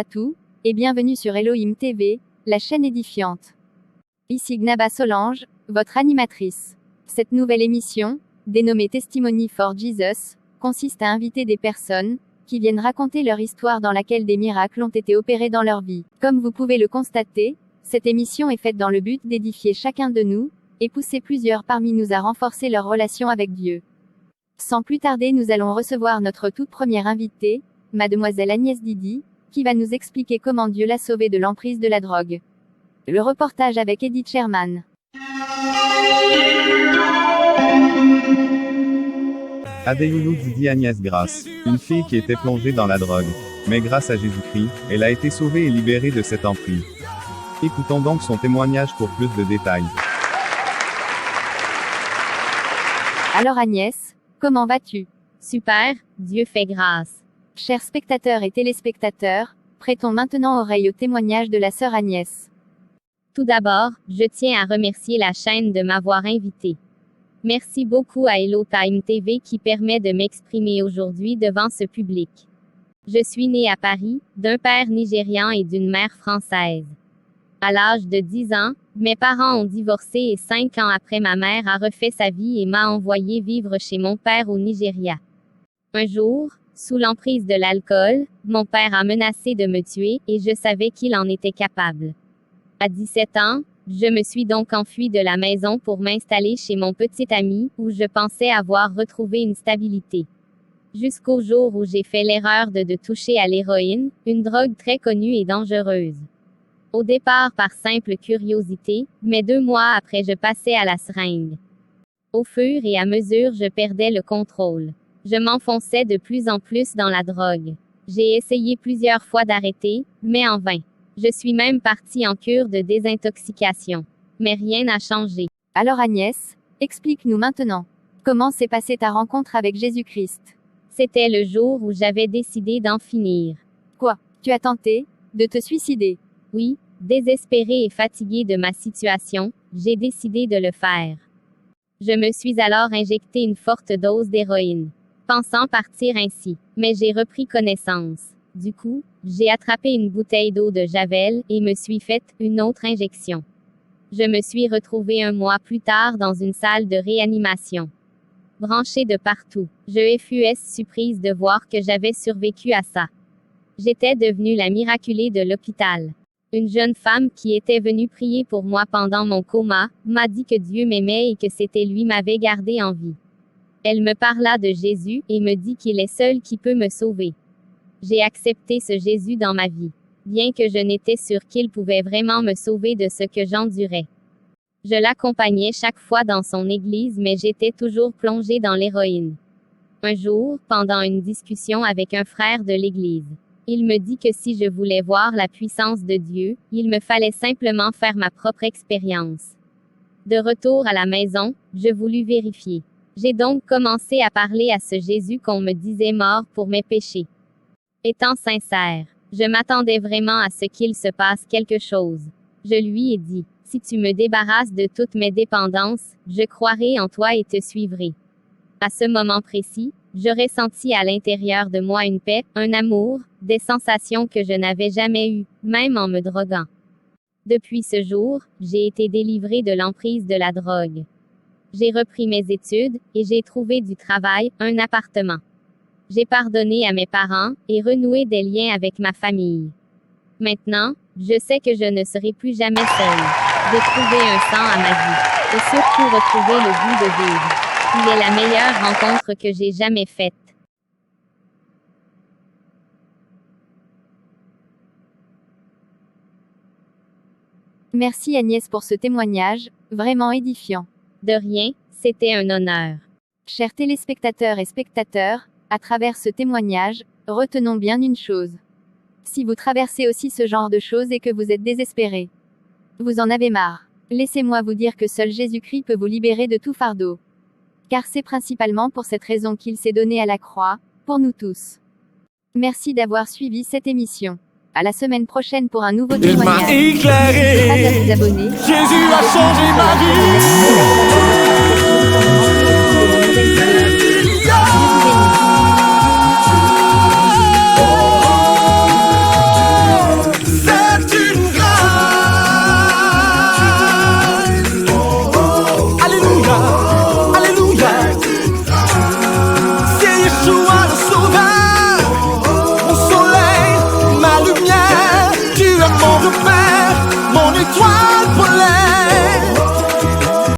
à tous, et bienvenue sur Elohim TV, la chaîne édifiante. Ici Gnaba Solange, votre animatrice. Cette nouvelle émission, dénommée Testimony for Jesus, consiste à inviter des personnes qui viennent raconter leur histoire dans laquelle des miracles ont été opérés dans leur vie. Comme vous pouvez le constater, cette émission est faite dans le but d'édifier chacun de nous, et pousser plusieurs parmi nous à renforcer leur relation avec Dieu. Sans plus tarder, nous allons recevoir notre toute première invitée, Mademoiselle Agnès Didi, qui va nous expliquer comment Dieu l'a sauvée de l'emprise de la drogue. Le reportage avec Edith Sherman. Adéoulou Didi Agnès Grace, une fille qui était plongée dans la drogue. Mais grâce à Jésus-Christ, elle a été sauvée et libérée de cette emprise. Écoutons donc son témoignage pour plus de détails. Alors Agnès, comment vas-tu? Super, Dieu fait grâce. Chers spectateurs et téléspectateurs, prêtons maintenant oreille au témoignage de la sœur Agnès. Tout d'abord, je tiens à remercier la chaîne de m'avoir invité. Merci beaucoup à Elohim TV qui permet de m'exprimer aujourd'hui devant ce public. Je suis née à Paris, d'un père nigérian et d'une mère française. À l'âge de 10 ans, mes parents ont divorcé et 5 ans après ma mère a refait sa vie et m'a envoyé vivre chez mon père au Nigeria. Un jour, sous l'emprise de l'alcool, mon père a menacé de me tuer, et je savais qu'il en était capable. À 17 ans, je me suis donc enfuie de la maison pour m'installer chez mon petit ami, où je pensais avoir retrouvé une stabilité. Jusqu'au jour où j'ai fait l'erreur de toucher à l'héroïne, une drogue très connue et dangereuse. Au départ par simple curiosité, mais 2 mois après je passais à la seringue. Au fur et à mesure je perdais le contrôle. Je m'enfonçais de plus en plus dans la drogue. J'ai essayé plusieurs fois d'arrêter, mais en vain. Je suis même partie en cure de désintoxication. Mais rien n'a changé. Alors Agnès, explique-nous maintenant. Comment s'est passée ta rencontre avec Jésus-Christ? C'était le jour où j'avais décidé d'en finir. Quoi? Tu as tenté de te suicider? Oui, désespérée et fatiguée de ma situation, j'ai décidé de le faire. Je me suis alors injecté une forte dose d'héroïne, pensant partir ainsi. Mais j'ai repris connaissance. Du coup, j'ai attrapé une bouteille d'eau de Javel, et me suis faite une autre injection. Je me suis retrouvée 1 mois plus tard dans une salle de réanimation. Branchée de partout, je fus surprise de voir que j'avais survécu à ça. J'étais devenue la miraculée de l'hôpital. Une jeune femme qui était venue prier pour moi pendant mon coma, m'a dit que Dieu m'aimait et que c'était lui m'avait gardé en vie. Elle me parla de Jésus, et me dit qu'il est seul qui peut me sauver. J'ai accepté ce Jésus dans ma vie, bien que je n'étais sûre qu'il pouvait vraiment me sauver de ce que j'endurais. Je l'accompagnais chaque fois dans son église, mais j'étais toujours plongée dans l'héroïne. Un jour, pendant une discussion avec un frère de l'église, il me dit que si je voulais voir la puissance de Dieu, il me fallait simplement faire ma propre expérience. De retour à la maison, je voulus vérifier. J'ai donc commencé à parler à ce Jésus qu'on me disait mort pour mes péchés. Étant sincère, je m'attendais vraiment à ce qu'il se passe quelque chose. Je lui ai dit, si tu me débarrasses de toutes mes dépendances, je croirai en toi et te suivrai. À ce moment précis, je ressentis à l'intérieur de moi une paix, un amour, des sensations que je n'avais jamais eues, même en me droguant. Depuis ce jour, j'ai été délivrée de l'emprise de la drogue. J'ai repris mes études, et j'ai trouvé du travail, un appartement. J'ai pardonné à mes parents, et renoué des liens avec ma famille. Maintenant, je sais que je ne serai plus jamais seule. J'ai trouvé un sens à ma vie, et surtout retrouvé le goût de vivre. Il est la meilleure rencontre que j'ai jamais faite. Merci Agnès pour ce témoignage, vraiment édifiant. De rien, c'était un honneur. Chers téléspectateurs et spectateurs, à travers ce témoignage, retenons bien une chose. Si vous traversez aussi ce genre de choses et que vous êtes désespéré, vous en avez marre, laissez-moi vous dire que seul Jésus-Christ peut vous libérer de tout fardeau. Car c'est principalement pour cette raison qu'il s'est donné à la croix, pour nous tous. Merci d'avoir suivi cette émission. À la semaine prochaine pour un nouveau témoignage. Il m'a éclairé. N'hésitez pas à vous abonner. Jésus a changé ma vie.